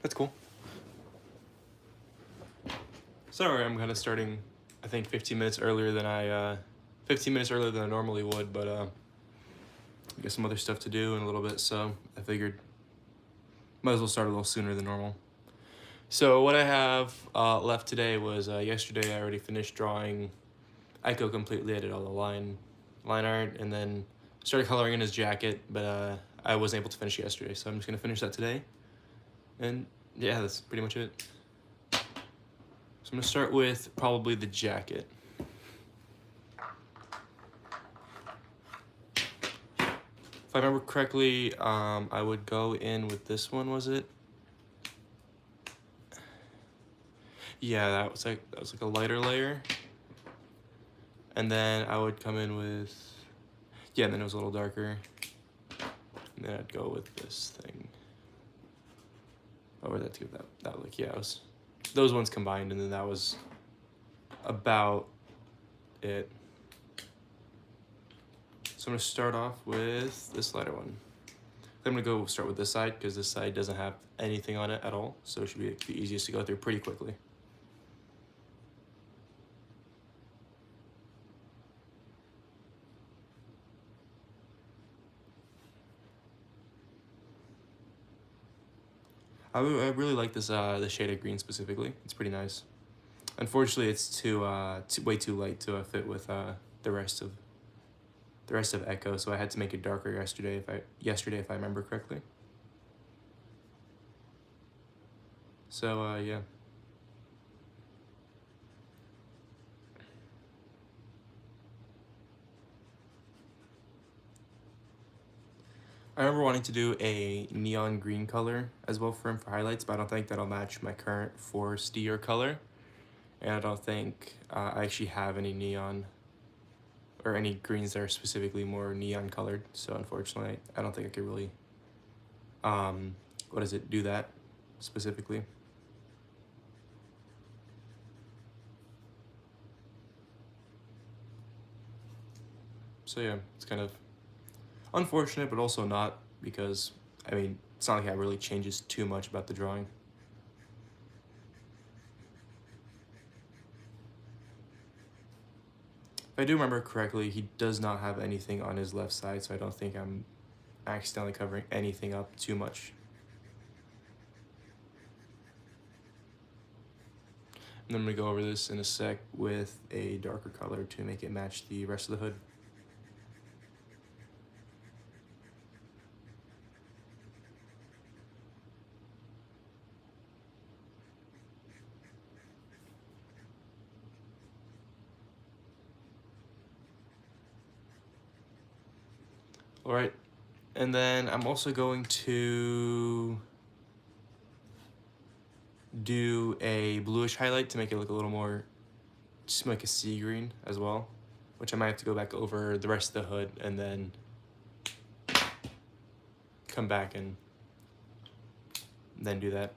That's cool. Sorry, I'm kind of starting, I think 15 minutes earlier than I 15 minutes earlier than I normally would, but I got some other stuff to do in a little bit, so I figured might as well start a little sooner than normal. So what I have left today was yesterday I already finished drawing EKKO completely. I did all the line art and then started coloring in his jacket, but I wasn't able to finish it yesterday, so I'm just gonna finish that today. And yeah, that's pretty much it. So I'm gonna start with probably the jacket. If I remember correctly, I would go in with this one, was it? Yeah, that was like a lighter layer. And then I would come in with, yeah, and then it was a little darker. And then I'd go with this thing. Or that to give that look. Yeah, it was those ones combined, and then that was about it. So I'm gonna start off with this lighter one. I'm gonna go start with this side because this side doesn't have anything on it at all, so it should be the easiest to go through pretty quickly. I really like this the shade of green specifically. It's pretty nice. Unfortunately, it's way too light to fit with the rest of EKKO, so I had to make it darker yesterday if I remember correctly. So yeah. I remember wanting to do a neon green color as well for him for highlights, but I don't think that'll match my current forest deer color. And I don't think I actually have any neon or any greens that are specifically more neon colored. So unfortunately, I don't think I could really, do that specifically. So yeah, it's kind of unfortunate, but also not, because, I mean, it's not like that really changes too much about the drawing. If I do remember correctly, he does not have anything on his left side, so I don't think I'm accidentally covering anything up too much. And then I'm gonna go over this in a sec with a darker color to make it match the rest of the hood. All right, and then I'm also going to do a bluish highlight to make it look a little more, just like a sea green as well, which I might have to go back over the rest of the hood and then come back and then do that.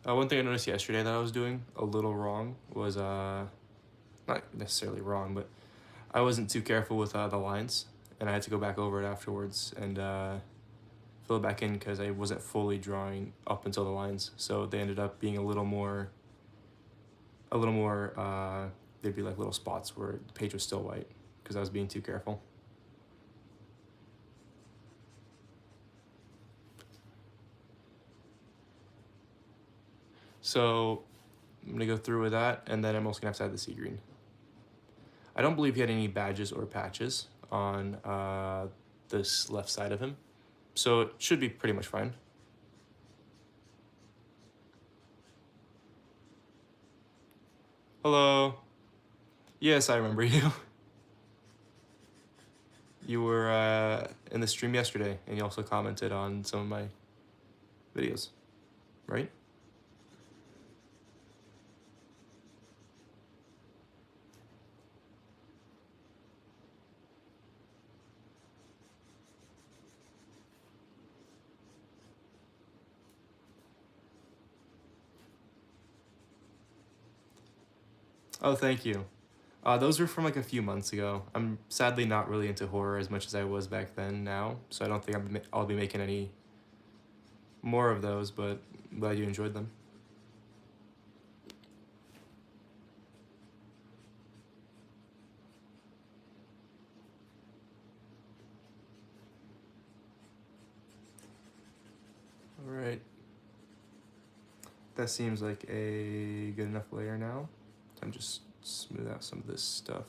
One thing I noticed yesterday that I was doing a little wrong was, not necessarily wrong, but I wasn't too careful with the lines, and I had to go back over it afterwards and fill it back in because I wasn't fully drawing up until the lines. So they ended up being a little more, there'd be like little spots where the page was still white because I was being too careful. So I'm gonna go through with that, and then I'm also gonna have to add the sea green. I don't believe he had any badges or patches on this left side of him, so it should be pretty much fine. Hello. Yes, I remember you. You were in the stream yesterday, and you also commented on some of my videos, right? Oh, thank you. Those were from like a few months ago. I'm sadly not really into horror as much as I was back then now, so I don't think I'll be making any more of those, but I'm glad you enjoyed them. All right. That seems like a good enough layer now. I'm just smooth out some of this stuff.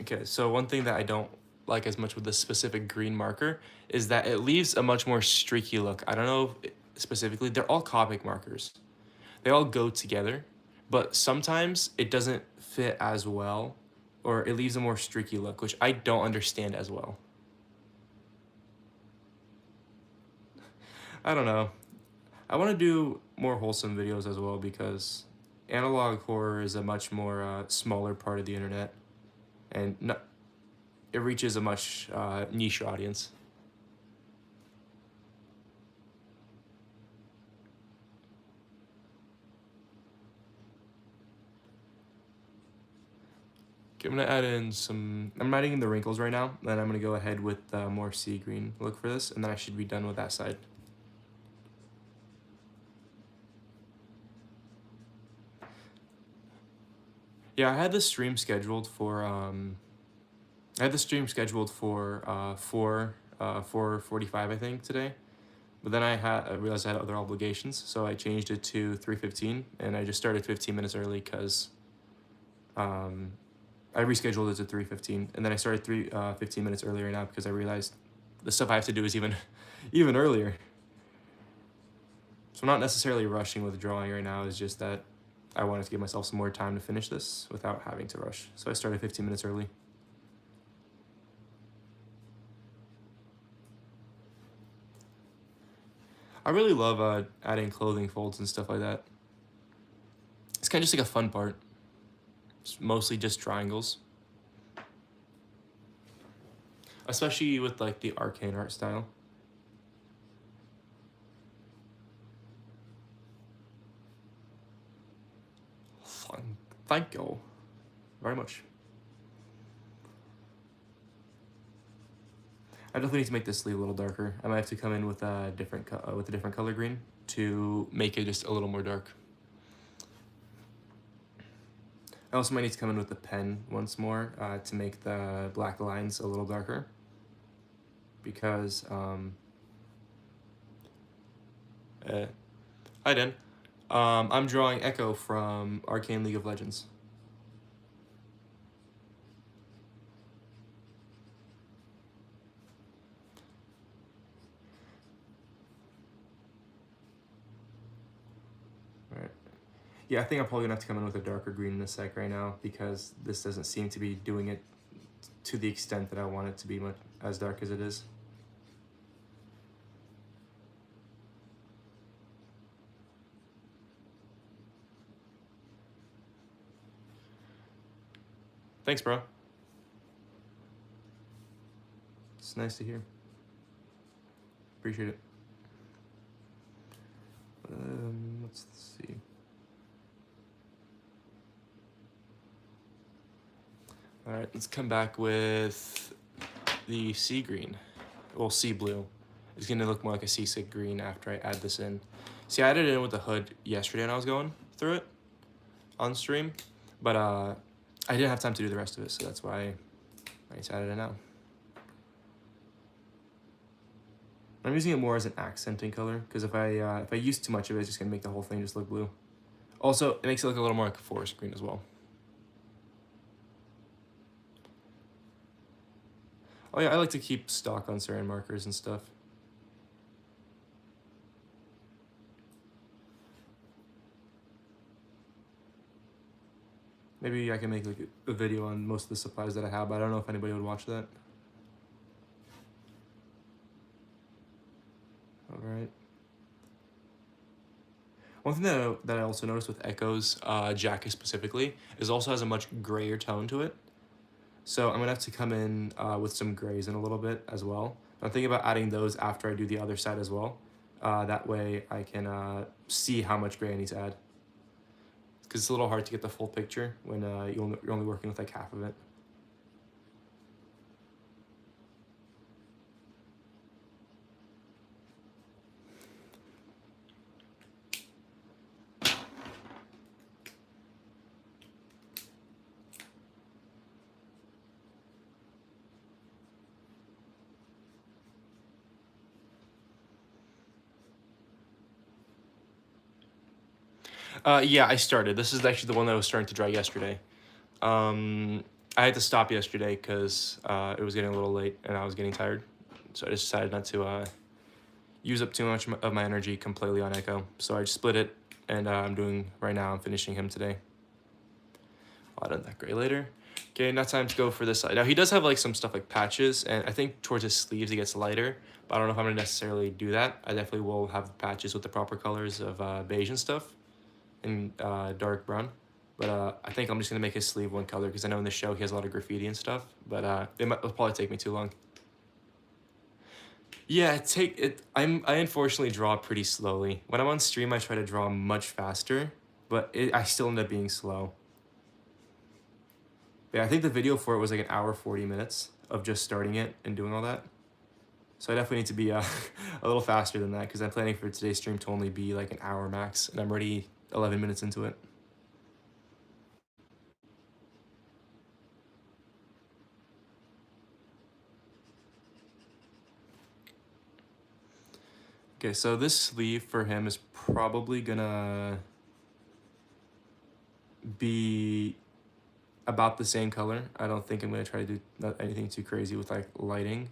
Okay, so one thing that I don't like as much with this specific green marker is that it leaves a much more streaky look. I don't know specifically, they're all Copic markers. They all go together, but sometimes it doesn't fit as well, or it leaves a more streaky look, which I don't understand as well. I don't know. I want to do more wholesome videos as well because analog horror is a much more smaller part of the internet, and it reaches a much niche audience. Okay, I'm gonna add in some. I'm adding in the wrinkles right now, then I'm gonna go ahead with more sea green look for this, and then I should be done with that side. Yeah, I had this stream scheduled for 4:45 I think today, but then I realized I had other obligations, so I changed it to 3:15, and I just started 15 minutes early because I rescheduled it to 3:15, and then I started 15 minutes earlier now because I realized the stuff I have to do is even even earlier. So I'm not necessarily rushing with drawing right now. It's just that I wanted to give myself some more time to finish this without having to rush. So I started 15 minutes early. I really love adding clothing folds and stuff like that. It's kind of just like a fun part. It's mostly just triangles. Especially with like the Arcane art style. Thank you very much. I definitely need to make this sleeve a little darker. I might have to come in with a different color green to make it just a little more dark. I also might need to come in with the pen once more to make the black lines a little darker, because hi Dan. I'm drawing EKKO from Arcane League of Legends. Alright. Yeah, I think I'm probably gonna have to come in with a darker green in a sec right now because this doesn't seem to be doing it to the extent that I want it to be as dark as it is. Thanks, bro. It's nice to hear. Appreciate it. Let's see. All right, let's come back with the sea green. Well, sea blue. It's gonna look more like a seasick green after I add this in. See, I added it in with the hood yesterday when I was going through it on stream, but I didn't have time to do the rest of it, so that's why I just added it now. I'm using it more as an accenting color because if I use too much of it, it's just gonna make the whole thing just look blue. Also, it makes it look a little more like a forest green as well. Oh yeah, I like to keep stock on certain markers and stuff. Maybe I can make like a video on most of the supplies that I have, but I don't know if anybody would watch that. All right. One thing that I also noticed with EKKO's jacket specifically is also has a much grayer tone to it. So I'm gonna have to come in with some grays in a little bit as well. I'm thinking about adding those after I do the other side as well. That way I can see how much gray I need to add. because it's a little hard to get the full picture when you're only working with like half of it. Yeah, I started. This is actually the one that was starting to dry yesterday. I had to stop yesterday because it was getting a little late and I was getting tired. So I just decided not to use up too much of my energy completely on EKKO. So I just split it, and I'm finishing him today. I'll add in that gray later. Okay, now time to go for this side. Now he does have like some stuff like patches, and I think towards his sleeves it gets lighter, but I don't know if I'm gonna necessarily do that. I definitely will have patches with the proper colors of beige and stuff, and dark brown. But I think I'm just gonna make his sleeve one color because I know in the show he has a lot of graffiti and stuff, but it'll probably take me too long. Yeah, I unfortunately draw pretty slowly. When I'm on stream, I try to draw much faster, but I still end up being slow. Yeah, I think the video for it was like an hour 40 minutes of just starting it and doing all that. So I definitely need to be a little faster than that because I'm planning for today's stream to only be like an hour max, and I'm already 11 minutes into it. Okay, so this sleeve for him is probably gonna be about the same color. I don't think I'm gonna try to do anything too crazy with like lighting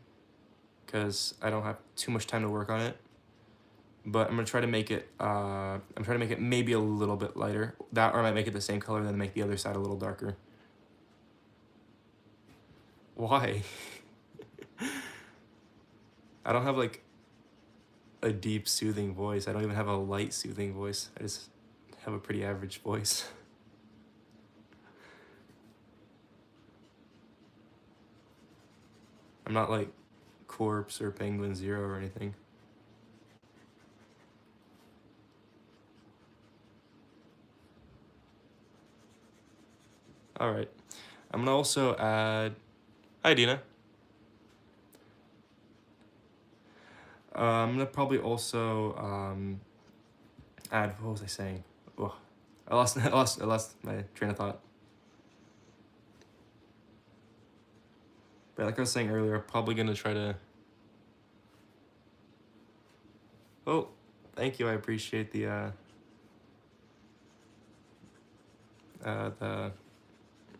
because I don't have too much time to work on it. But I'm gonna try to make it. I'm trying to make it maybe a little bit lighter. That, or I might make it the same color and then make the other side a little darker. Why? I don't have like a deep soothing voice. I don't even have a light soothing voice. I just have a pretty average voice. I'm not like Corpse or Penguin Zero or anything. All right, I'm gonna also add, hi Dina. I'm gonna probably also add, what was I saying? Oh, I lost my train of thought. But like I was saying earlier, I'm probably gonna try to, oh, thank you, I appreciate the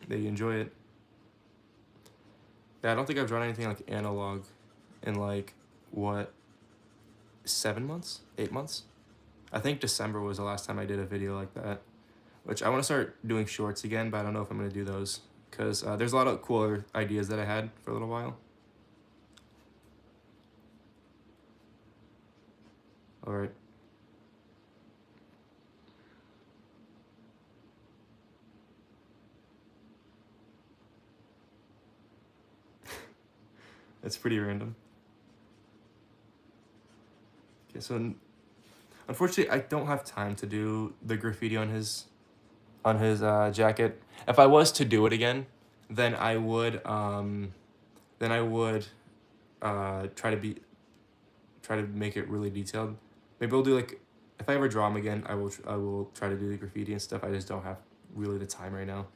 that you enjoy it. Yeah, I don't think I've drawn anything like analog in like, what, 7 months? 8 months? I think December was the last time I did a video like that, which I want to start doing shorts again, but I don't know if I'm going to do those because there's a lot of cooler ideas that I had for a little while. All right. It's pretty random. Okay, so unfortunately, I don't have time to do the graffiti on his jacket. If I was to do it again, then I would try to make it really detailed. Maybe I'll do like, if I ever draw him again, I will try to do the graffiti and stuff. I just don't have really the time right now.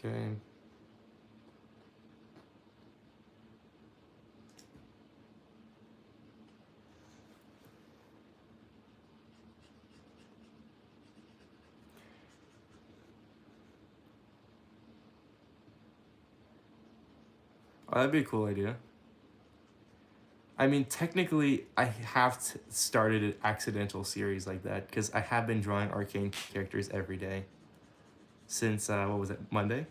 Okay. Oh, that'd be a cool idea. I mean, technically, I have started an accidental series like that because I have been drawing Arcane characters every day since, what was it, Monday?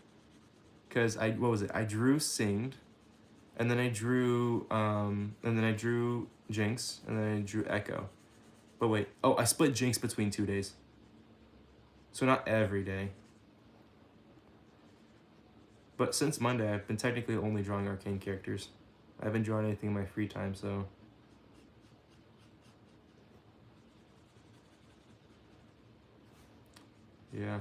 Because what was it? I drew Singed, and then I drew Jinx, and then I drew EKKO. But wait, oh, I split Jinx between 2 days. So not every day. But since Monday, I've been technically only drawing Arcane characters. I haven't drawn anything in my free time, so. Yeah.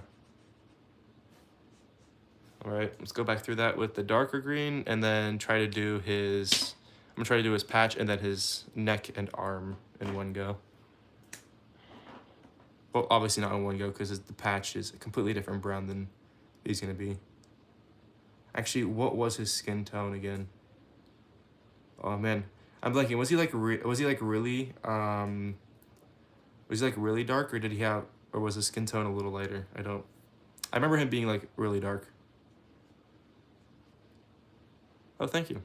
All right, let's go back through that with the darker green and then try to do his, I'm gonna try to do his patch and then his neck and arm in one go. Well, obviously not in one go because the patch is a completely different brown than he's gonna be. Actually, what was his skin tone again? Oh man, I'm blanking. Was he like really was he like really dark, or did he have, or was his skin tone a little lighter? I remember him being like really dark. Oh, thank you.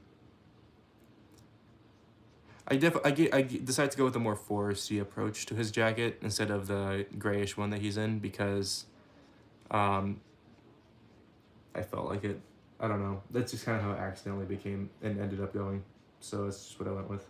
I decided to go with a more foresty approach to his jacket instead of the grayish one that he's in because I felt like it. I don't know. That's just kind of how it accidentally became and ended up going. So it's just what I went with.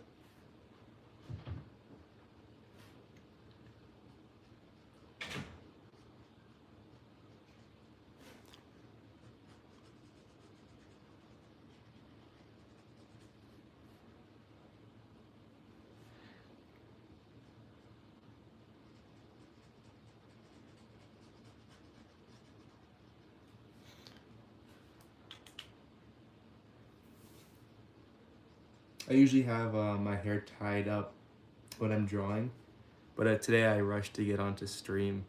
I usually have my hair tied up when I'm drawing, but today I rushed to get onto stream,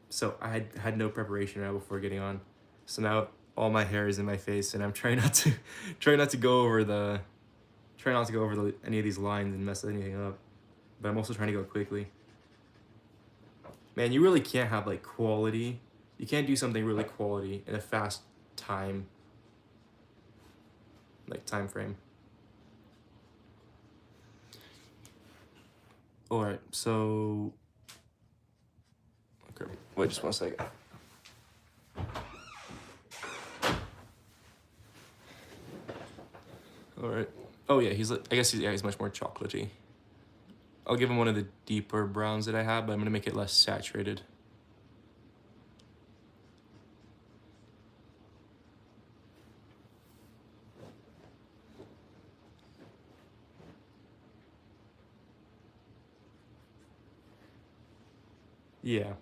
so I had no preparation right before getting on. So now all my hair is in my face, and I'm trying not to go over any of these lines and mess anything up. But I'm also trying to go quickly. Man, you really can't have like quality. You can't do something really quality in a fast time frame. All right, so okay, wait just 1 second. All right. Oh yeah, I guess he's much more chocolatey. I'll give him one of the deeper browns that I have, but I'm gonna make it less saturated. Yeah.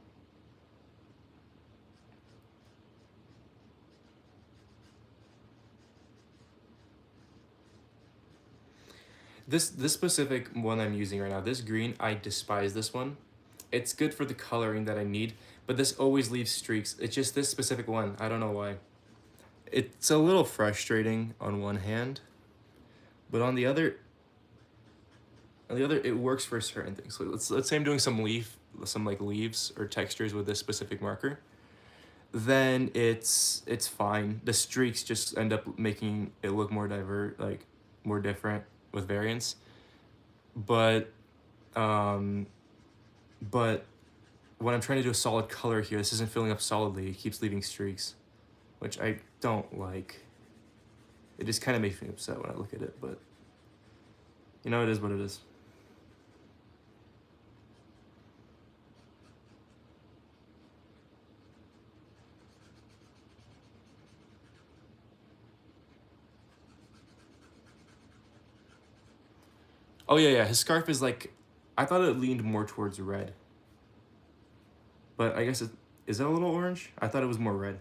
This specific one I'm using right now, this green, I despise this one. It's good for the coloring that I need, but this always leaves streaks. It's just this specific one. I don't know why. It's a little frustrating on one hand, but on the other, it works for certain things. So let's say I'm doing some like leaves or textures with this specific marker. Then it's fine. The streaks just end up making it look more more different with variance. But when I'm trying to do a solid color here, this isn't filling up solidly. It keeps leaving streaks, which I don't like. It just kind of makes me upset when I look at it, but you know, it is what it is. Oh yeah, his scarf is like, I thought it leaned more towards red. But I guess is it a little orange? I thought it was more red.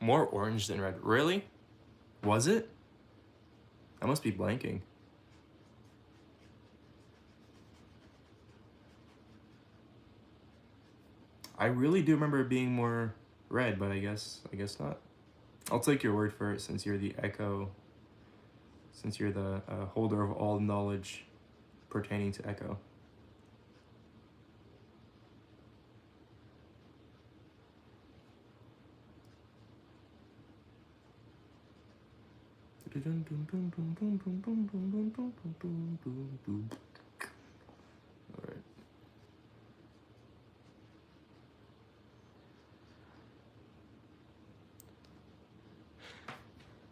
More orange than red. Really? Was it? I must be blanking. I really do remember it being more red, but I guess not. I'll take your word for it since you're the EKKO, since you're the holder of all knowledge pertaining to EKKO. Alright.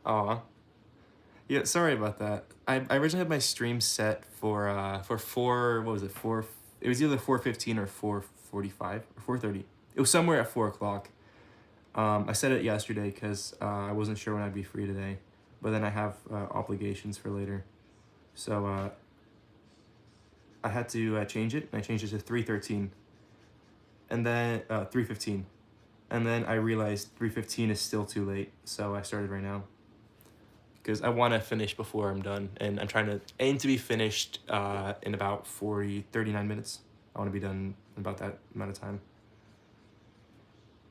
Aw. Yeah, sorry about that. I originally had my stream set for four, what was it, four, it was either 4:15 or 4:45 or 4:30. It was somewhere at 4 o'clock. I set it yesterday because I wasn't sure when I'd be free today, but then I have obligations for later. So I had to change it. I changed it to 3:13, and then 3:15, and then I realized 3:15 is still too late, so I started right now. Because I want to finish before I'm done, and I'm trying to aim to be finished in about 39 minutes. I want to be done in about that amount of time.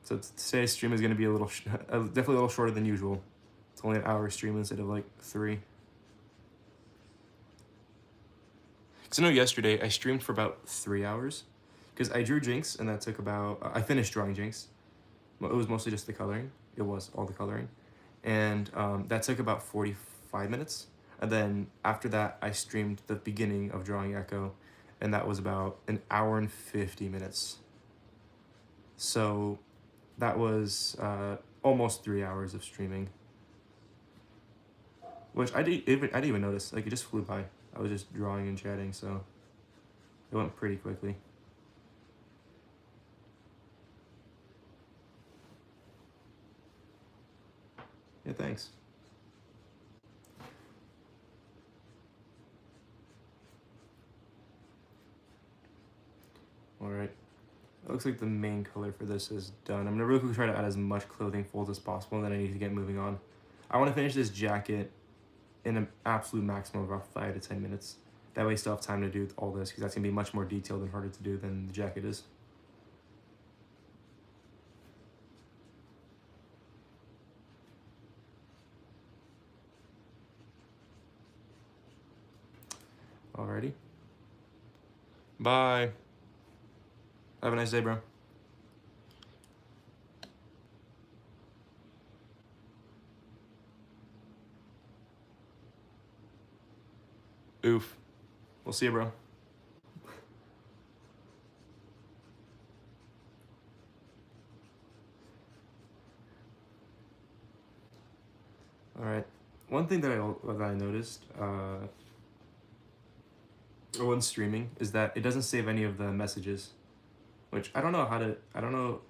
So today's stream is going to be a little, definitely a little shorter than usual. It's only an hour stream instead of like 3. Because I know yesterday I streamed for about 3 hours. Because I drew Jinx, and that took about, I finished drawing Jinx. It was mostly just the coloring. It was all the coloring. And that took about 45 minutes. And then after that, I streamed the beginning of drawing EKKO, and that was about an hour and 50 minutes. So that was almost 3 hours of streaming, which I didn't even notice. Like, it just flew by. I was just drawing and chatting, so it went pretty quickly. Yeah, thanks. Alright. It looks like the main color for this is done. I'm gonna really quickly try to add as much clothing folds as possible, and then I need to get moving on. I want to finish this jacket in an absolute maximum of about 5 to 10 minutes. That way I still have time to do all this, because that's gonna be much more detailed and harder to do than the jacket is. Alrighty. Bye. Have a nice day, bro. Oof. We'll see you, bro. Alright. One thing that I noticed when streaming is that it doesn't save any of the messages, which I don't know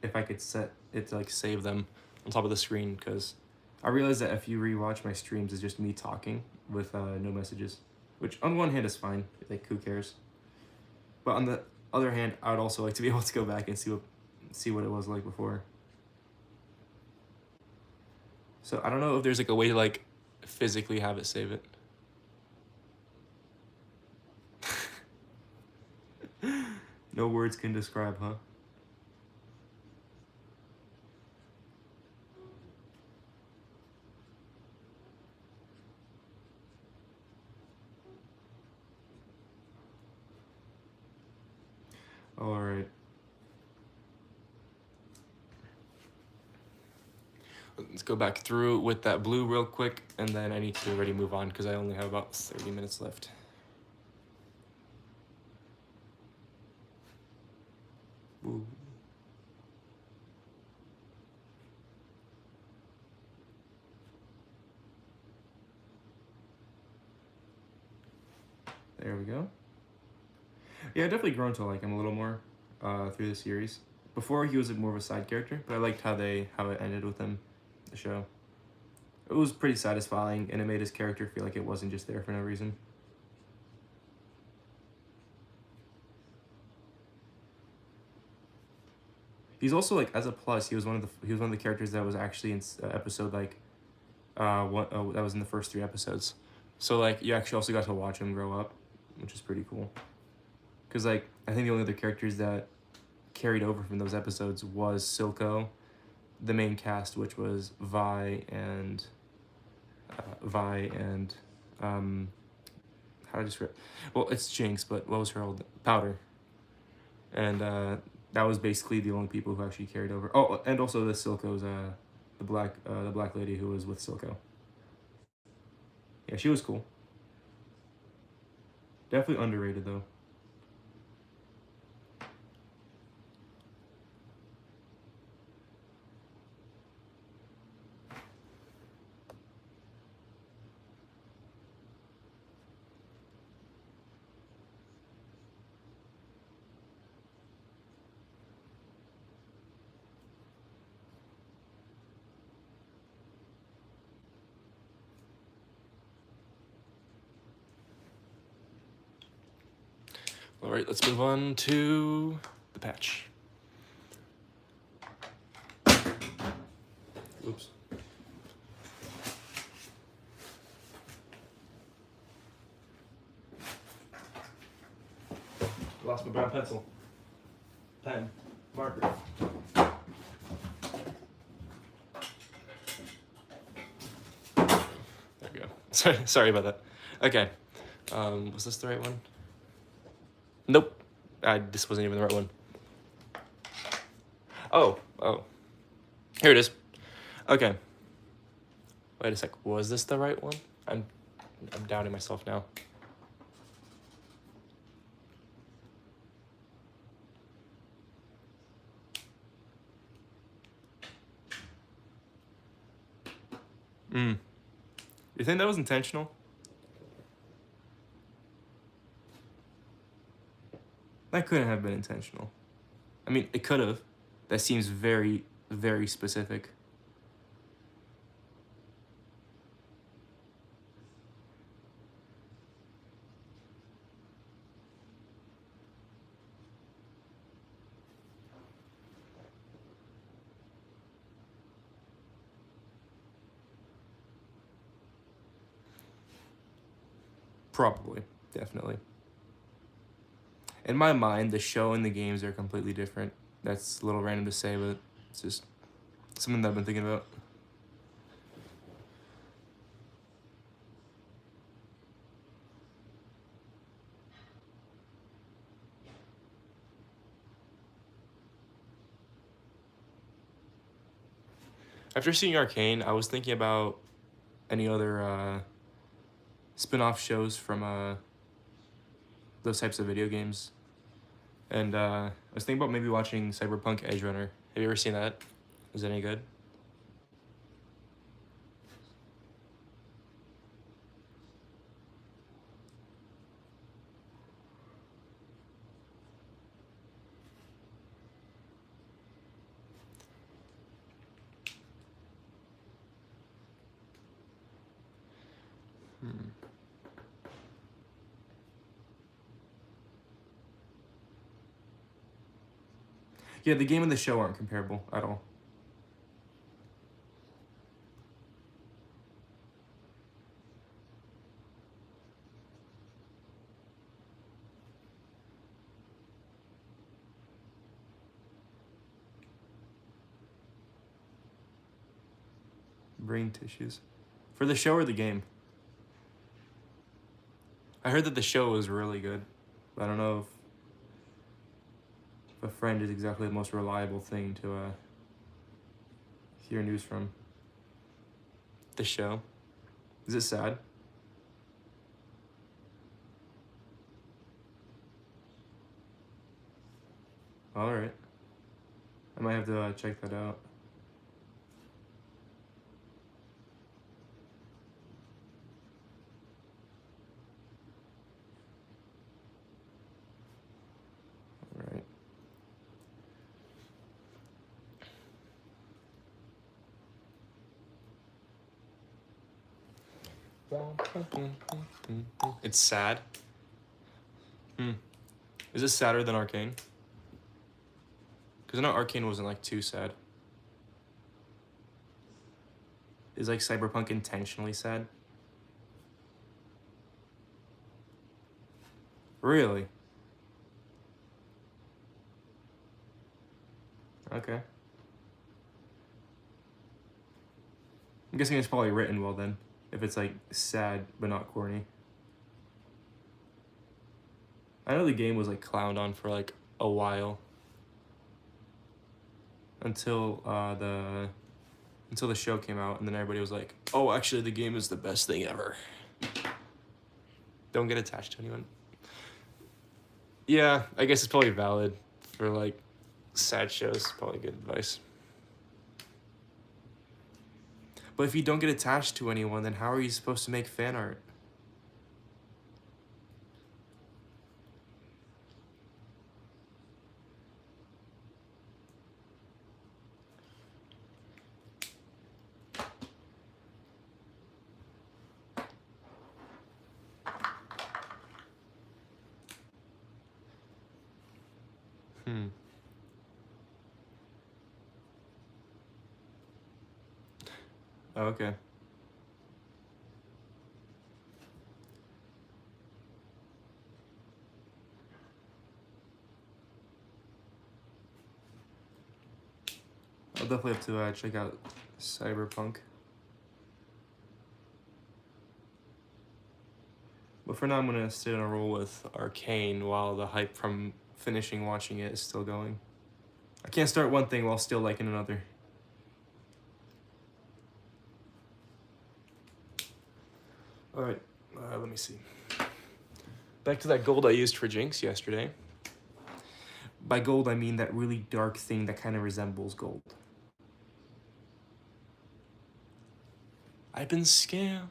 if I could set it to like save them on top of the screen, because I realized that if you rewatch my streams, it's just me talking with no messages, which on one hand is fine, like who cares, but on the other hand, I would also like to be able to go back and see what it was like before. So I don't know if there's like a way to like physically have it save it. No words can describe, huh? Alright. Let's go back through with that blue real quick, and then I need to already move on because I only have about 30 minutes left. Ooh. There we go. Yeah, I've definitely grown to like him a little more through the series. Before he was more of a side character, but I liked how it ended with him, the show. It was pretty satisfying, and it made his character feel like it wasn't just there for no reason. He's also like, as a plus, he was one of the characters that was actually in episode like that was in the first 3 episodes. So like you actually also got to watch him grow up, which is pretty cool. Because like I think the only other characters that carried over from those episodes was Silco, the main cast, which was Vi and how did I describe? Well, it's Jinx, but what was her old Powder, and that was basically the only people who actually carried over. Oh, and also the Silco's the black lady who was with Silco. Yeah, she was cool. Definitely underrated though. All right, let's move on to the patch. Oops. Lost my brown pencil. Pen. Marker. There we go. Sorry about that. Okay. Was this the right one? Nope. This wasn't even the right one. Oh. Here it is. Okay. Wait a sec. Was this the right one? I'm doubting myself now. You think that was intentional? That couldn't have been intentional. I mean, it could have. That seems very, very specific. Probably. Definitely. In my mind, the show and the games are completely different. That's a little random to say, but it's just something that I've been thinking about. After seeing Arcane, I was thinking about any other spin-off shows from those types of video games. And I was thinking about maybe watching Cyberpunk Edge Runner. Have you ever seen that? Is it any good? Yeah, the game and the show aren't comparable at all. Brain tissues. For the show or the game? I heard that the show was really good. But I don't know if a friend is exactly the most reliable thing to hear news from. The show? Is it sad? Alright. I might have to check that out. Alright. It's sad? Is it sadder than Arcane? Because I know Arcane wasn't like too sad. Is like Cyberpunk intentionally sad? Really? Okay. I'm guessing it's probably written well then, if it's like sad but not corny. I know the game was like clowned on for like a while. Until the show came out, and then everybody was like, "Oh, actually, the game is the best thing ever." Don't get attached to anyone. Yeah, I guess it's probably valid for like sad shows. Probably good advice. But if you don't get attached to anyone, then how are you supposed to make fan art? Oh, okay. I'll definitely have to check out Cyberpunk. But for now, I'm gonna stay on a roll with Arcane while the hype from finishing watching it is still going. I can't start one thing while still liking another. All right, let me see. Back to that gold I used for Jinx yesterday. By gold, I mean that really dark thing that kind of resembles gold. I've been scammed.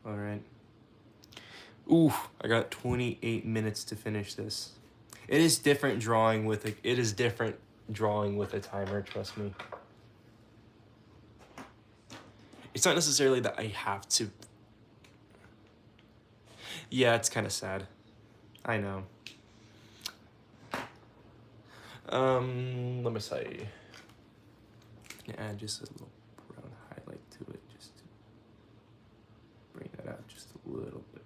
All right. Ooh, I got 28 minutes to finish this. It is different drawing with a timer, trust me. It's not necessarily that I have to. Yeah, it's kind of sad. I know. Let me say. Add just a little brown highlight to it, just to bring that out just a little bit.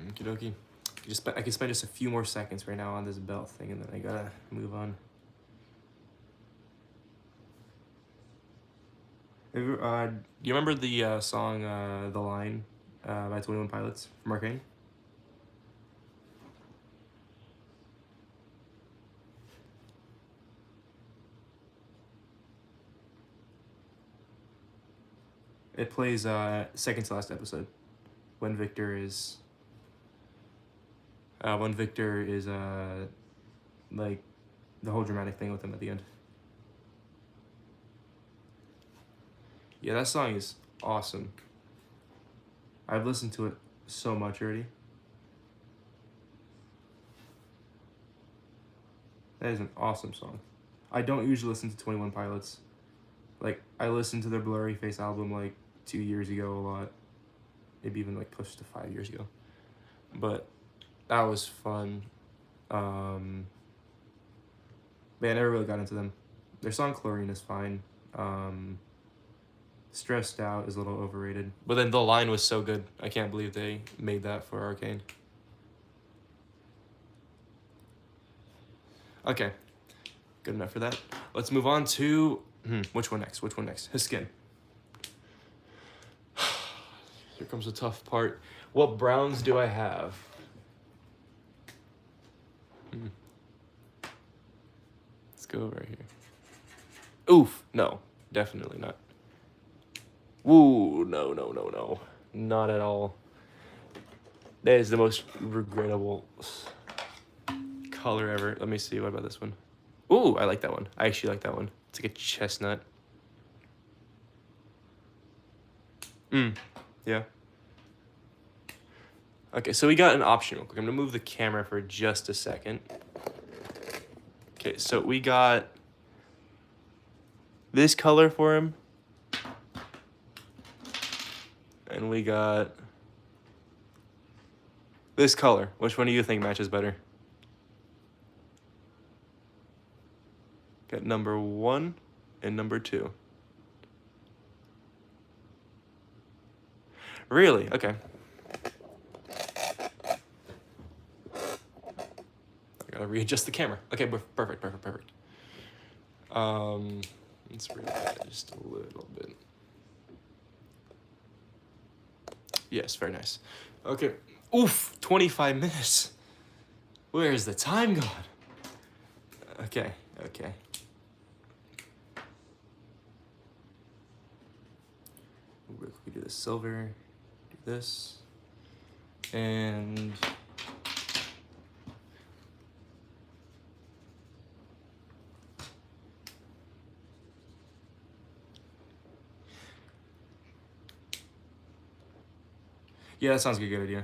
Okie dokie. I can spend just a few more seconds right now on this belt thing, and then I gotta move on. Do you remember the song "The Line" by 21 Pilots from Arcane? It plays second to last episode when Victor is like the whole dramatic thing with him at the end. Yeah, that song is awesome. I've listened to it so much already. That is an awesome song. I don't usually listen to 21 Pilots. Like, I listened to their Blurry Face album like 2 years ago a lot. Maybe even like pushed to 5 years ago. But that was fun. Man, I never really got into them. Their song Chlorine is fine. Stressed Out is a little overrated. But then The Line was so good. I can't believe they made that for Arcane. Okay. Good enough for that. Let's move on to... which one next? His skin. Here comes the tough part. What browns do I have? Let's go right here. Oof. No. Definitely not. Woo. No. Not at all. That is the most regrettable color ever. Let me see. What about this one? Ooh, I like that one. I actually like that one. It's like a chestnut. Yeah. Okay, so we got an option real quick. I'm gonna move the camera for just a second. Okay, so we got this color for him. And we got this color. Which one do you think matches better? Got number 1 and number 2. Really? Okay. I gotta readjust the camera. Okay, perfect. Let's bring that just a little bit. Yes, very nice. Okay. Oof, 25 minutes. Where is the time gone? Okay, okay. We do the silver, do this, and yeah, that sounds like a good idea.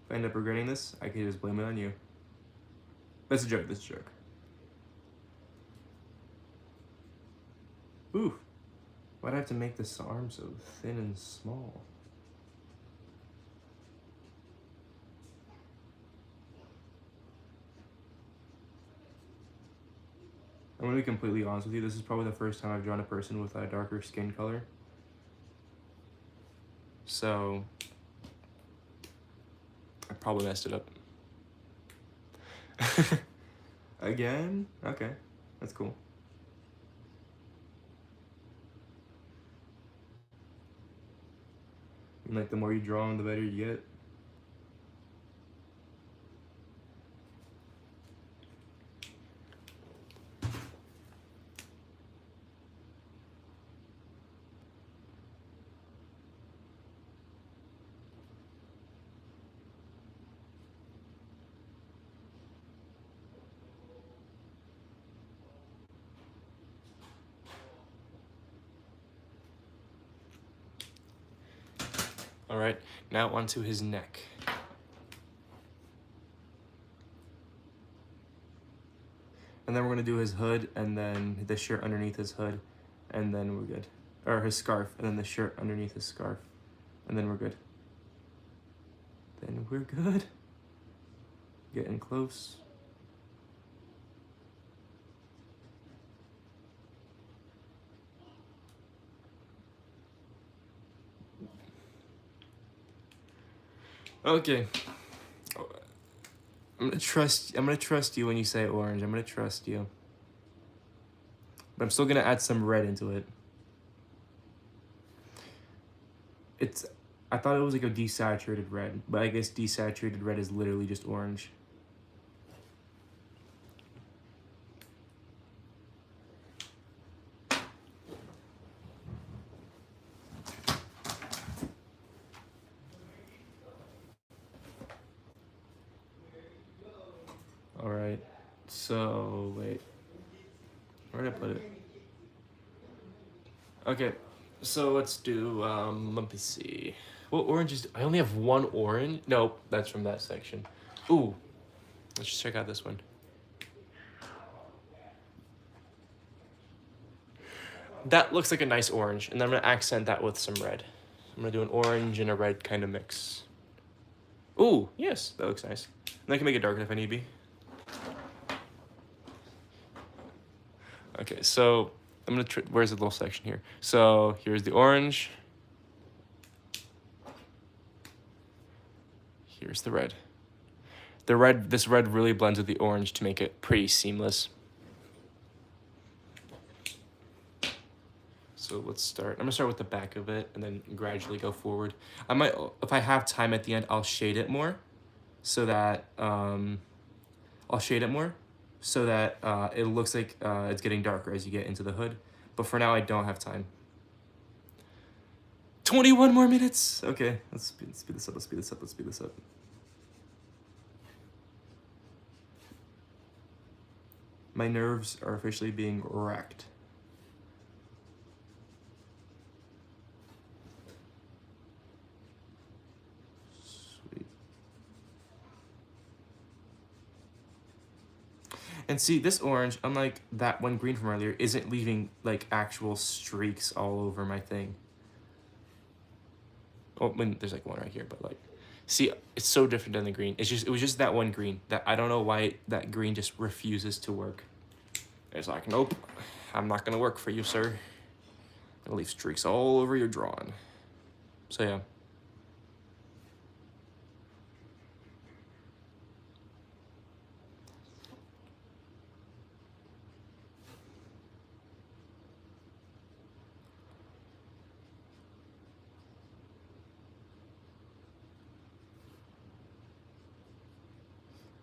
If I end up regretting this, I can just blame it on you. That's a joke, that's a joke. Ooh, why'd I have to make this arm so thin and small? I'm gonna be completely honest with you, this is probably the first time I've drawn a person with a darker skin color. So, I probably messed it up. Again? Okay, that's cool. And like the more you draw them, the better you get. All right, now onto his neck. And then we're gonna do his hood and then the shirt underneath his hood, and then we're good. Or his scarf, and then the shirt underneath his scarf, and then we're good. Then we're good. Getting close. Okay. I'm gonna trust you when you say orange. I'm gonna trust you. But I'm still gonna add some red into it. I thought it was like a desaturated red, but I guess desaturated red is literally just orange. All right, so wait, where did I put it? Okay, so let's do, let me see. What oranges? I only have one orange. Nope, that's from that section. Ooh, let's just check out this one. That looks like a nice orange, and then I'm gonna accent that with some red. I'm gonna do an orange and a red kind of mix. Ooh, yes, that looks nice. And I can make it darker if I need be. Okay, so I'm gonna, where's the little section here? So here's the orange. Here's the red. This red really blends with the orange to make it pretty seamless. So let's start. I'm gonna start with the back of it and then gradually go forward. I might, if I have time at the end, I'll shade it more so that, it looks like it's getting darker as you get into the hood. But for now, I don't have time. 21 more minutes. Okay, let's speed this up. My nerves are officially being racked. Sweet. And see, this orange, unlike that one green from earlier, isn't leaving like actual streaks all over my thing. Oh, there's like one right here, but like, see, it's so different than the green. It was just that one green that I don't know why that green just refuses to work. It's like, nope, I'm not gonna work for you, sir. I'll leave streaks all over your drawing. So yeah.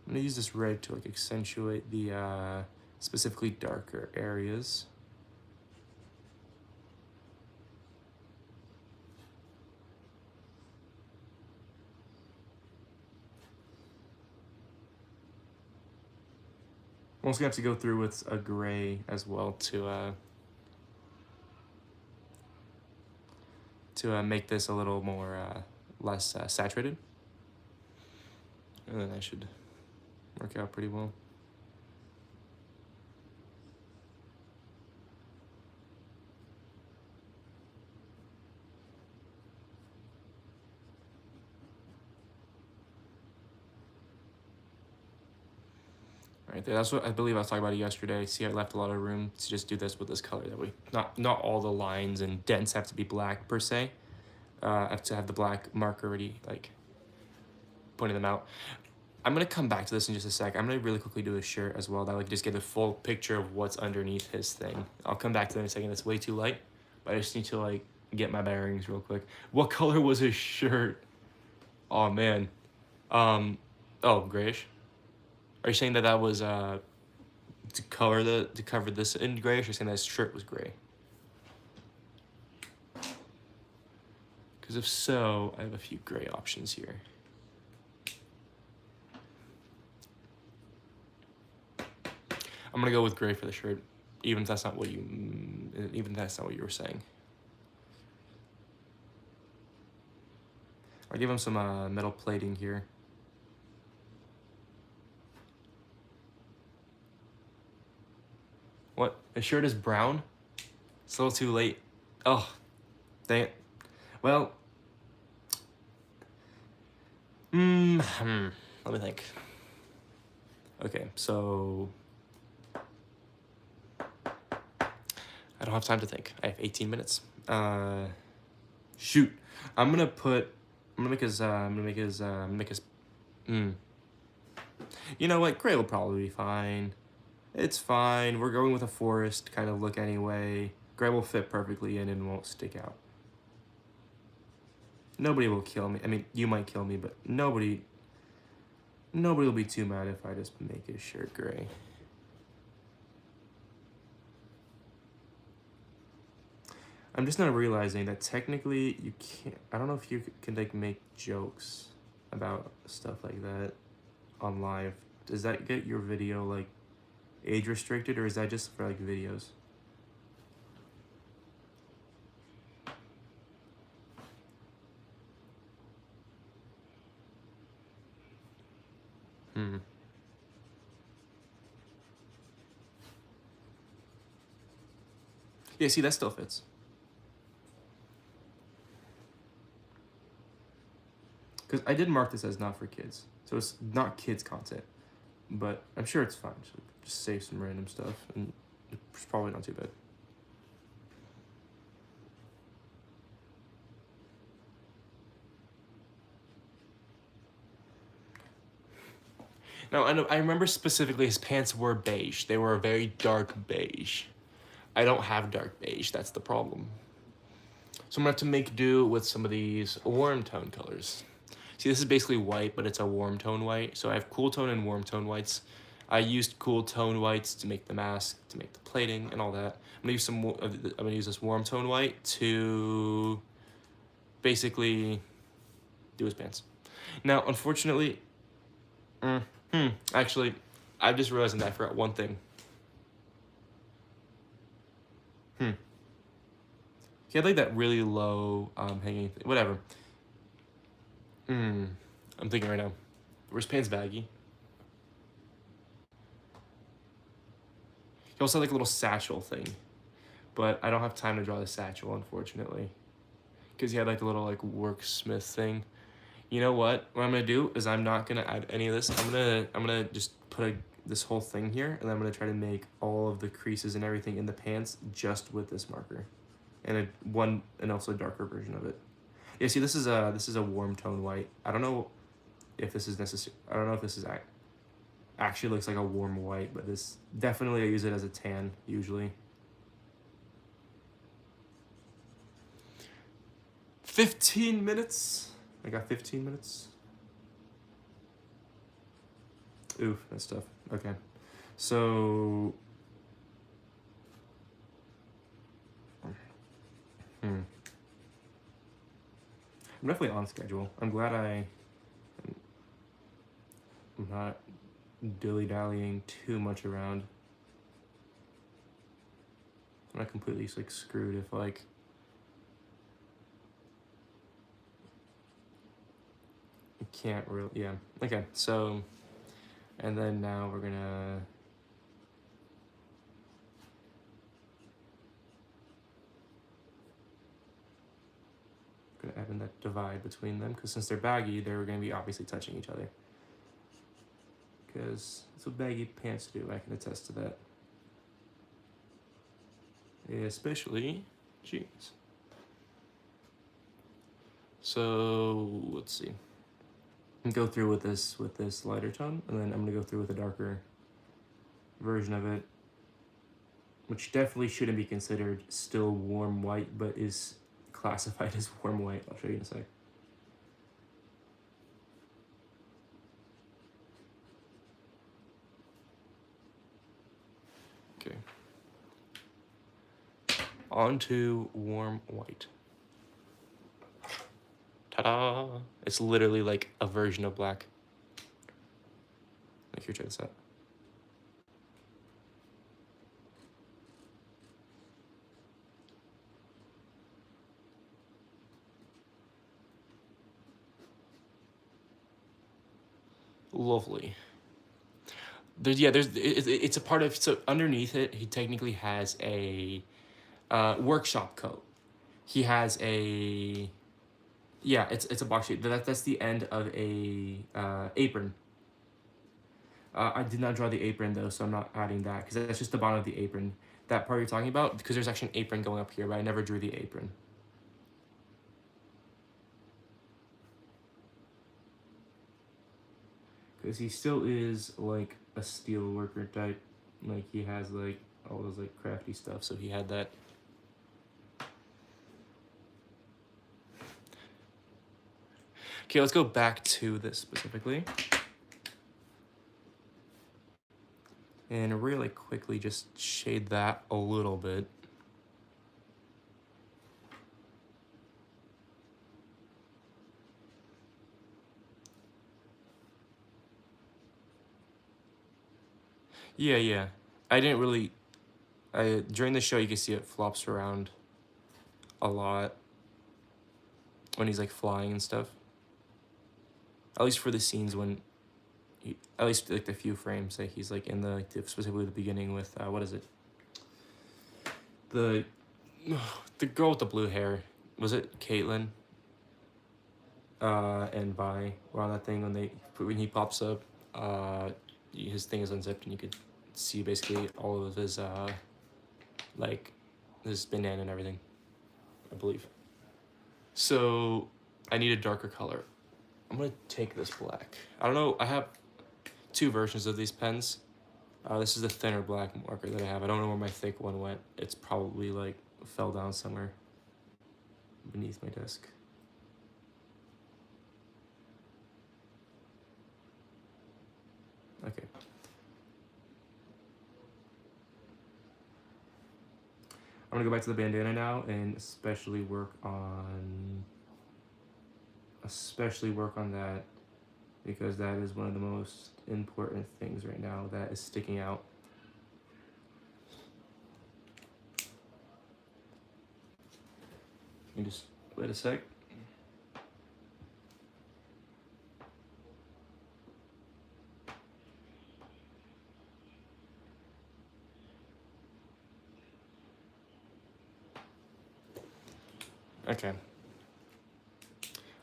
I'm gonna use this red to like accentuate the specifically darker areas. I'm also gonna have to go through with a gray as well to make this a little more less saturated, and then that should work out pretty well. Right there, that's what I believe I was talking about it yesterday. See, I left a lot of room to just do this with this color. That way, not all the lines and dents have to be black per se. I have to have the black marker already like pointing them out. I'm gonna come back to this in just a sec. I'm gonna really quickly do his shirt as well. That like just get a full picture of what's underneath his thing. I'll come back to that in a second. It's way too light, but I just need to like get my bearings real quick. What color was his shirt? Oh man, oh grayish. Are you saying that that was to cover this in grayish? Or saying that his shirt was gray? Because if so, I have a few gray options here. I'm gonna go with gray for the shirt, even if that's not what you were saying. I'll give him some metal plating here. What? His shirt is brown? It's a little too late. Oh, dang it. Well, let me think. Okay, so I don't have time to think. I have 18 minutes. Shoot. I'm gonna make his. You know what? Gray will probably be fine. It's fine. We're going with a forest kind of look anyway. Gray will fit perfectly in and won't stick out. Nobody will kill me. I mean, you might kill me, but nobody will be too mad if I just make his shirt gray. I'm just not realizing that technically you can't. I don't know if you can like make jokes about stuff like that on live. Does that get your video like age restricted, or is that just for like videos? Yeah, see, that still fits. Because I did mark this as not for kids. So it's not kids content. But I'm sure it's fine. So just save some random stuff. And it's probably not too bad. Now, I remember specifically his pants were beige. They were a very dark beige. I don't have dark beige. That's the problem. So I'm going to have to make do with some of these warm tone colors. See, this is basically white, but it's a warm tone white. So I have cool tone and warm tone whites. I used cool tone whites to make the mask, to make the plating, and all that. I'm gonna use this warm tone white to basically do his pants. Now, unfortunately, actually, I'm just realizing that I forgot one thing. He had like that really low hanging thing. Whatever. I'm thinking right now. Were his pants baggy? He also had like a little satchel thing, but I don't have time to draw the satchel, unfortunately, because he had like a little like worksmith thing. You know what? What I'm gonna do is I'm not gonna add any of this. I'm gonna just put this whole thing here, and I'm gonna try to make all of the creases and everything in the pants just with this marker, and also a darker version of it. Yeah, see, this is a warm tone white. I don't know if this is necessary. I don't know if this is actually looks like a warm white, but this definitely I use it as a tan usually. 15 minutes. I got 15 minutes. Oof, that's tough. Okay, so I'm definitely on schedule. I'm glad I'm not dilly-dallying too much around. I'm not completely like screwed if like I can't really, yeah. Okay, so, and then now we're gonna add in that divide between them, because since they're baggy, they're gonna be obviously touching each other. Because that's what baggy pants do, I can attest to that. Especially jeans. So let's see. Go through with this lighter tone, and then I'm gonna go through with a darker version of it, which definitely shouldn't be considered still warm white, but is classified as warm white. I'll show you in a sec. Okay. On to warm white. Ta-da! It's literally like a version of black. Like, here, check this out. Lovely. It's a part of, so underneath it, he technically has a workshop coat. He has a, yeah, it's a box shape. That's the end of a apron. I did not draw the apron though, so I'm not adding that, because that's just the bottom of the apron. That part you're talking about, because there's actually an apron going up here, but I never drew the apron. Because he still is like a steel worker type. Like, he has like all those like crafty stuff, so he had that. Okay, let's go back to this specifically. And really quickly just shade that a little bit. Yeah. I didn't really, during the show you can see it flops around a lot when he's like flying and stuff. At least for the scenes when, at least like the few frames that he's like in the, specifically the beginning with, what is it? The girl with the blue hair, was it Caitlin? And Vi were on that thing when he pops up, his thing is unzipped and you could see basically all of his, like, his bandana and everything, I believe. So I need a darker color. I'm gonna take this black. I don't know, I have two versions of these pens. This is the thinner black marker that I have. I don't know where my thick one went. It's probably like fell down somewhere beneath my desk. Okay. I'm gonna go back to the bandana now and especially work on that, because that is one of the most important things right now that is sticking out. You just wait a sec. Okay.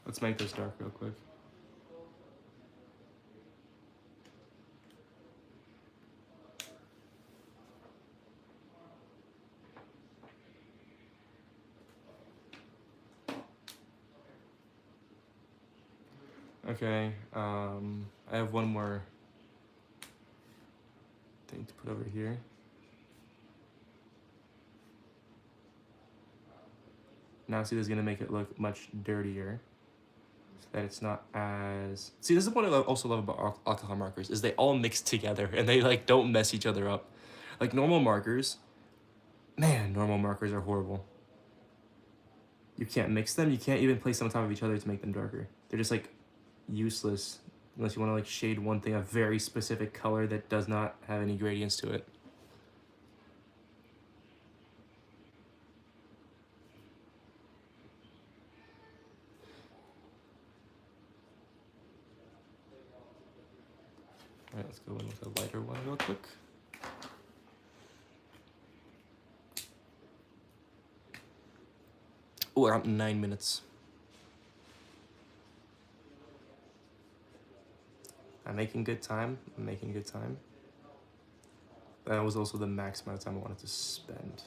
Let's make this dark real quick. Okay, I have one more thing to put over here. Now see, this is gonna make it look much dirtier, so that it's not as... See, this is what I also love about alcohol markers, is they all mix together and they like don't mess each other up. Like normal markers, man, normal markers are horrible. You can't mix them, you can't even place them on top of each other to make them darker. They're just like useless unless you want to like shade one thing a very specific color that does not have any gradients to it. All right, let's go in with a lighter one real quick. Oh, we're at 9 minutes. I'm making good time. I'm making good time. That was also the max amount of time I wanted to spend.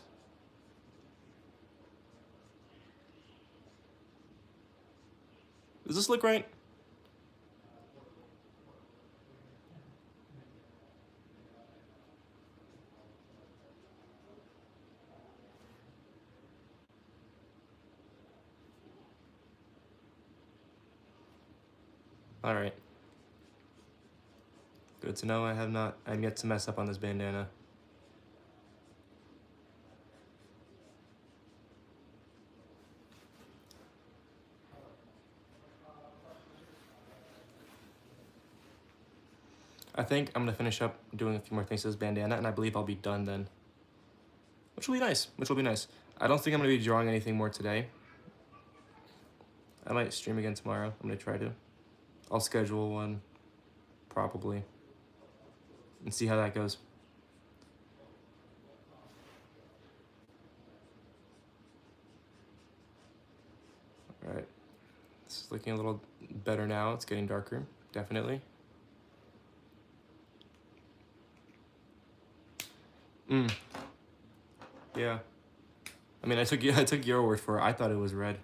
Does this look right? All right. Good to know I'm yet to mess up on this bandana. I think I'm gonna finish up doing a few more things to this bandana, and I believe I'll be done then. Which will be nice, I don't think I'm gonna be drawing anything more today. I might stream again tomorrow. I'm gonna try to. I'll schedule one, probably, and see how that goes. All right, this is looking a little better now. It's getting darker, definitely. Yeah. I mean, I took your word for it. I thought it was red.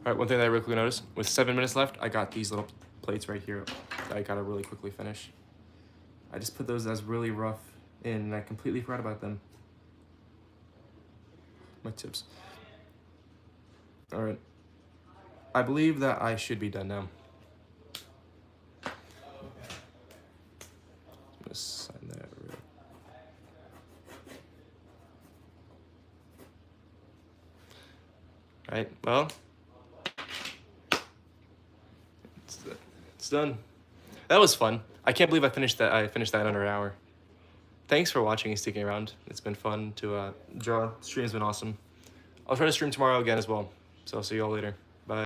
All right, one thing that I really quickly noticed, with 7 minutes left, I got these little plates right here that I gotta really quickly finish. I just put those as really rough in, and I completely forgot about them. My tips. All right. I believe that I should be done now. I'm gonna sign that real. All right, well, it's done. That was fun. I can't believe I finished that in under an hour. Thanks for watching and sticking around. It's been fun to draw. The stream's been awesome. I'll try to stream tomorrow again as well. So I'll see you all later.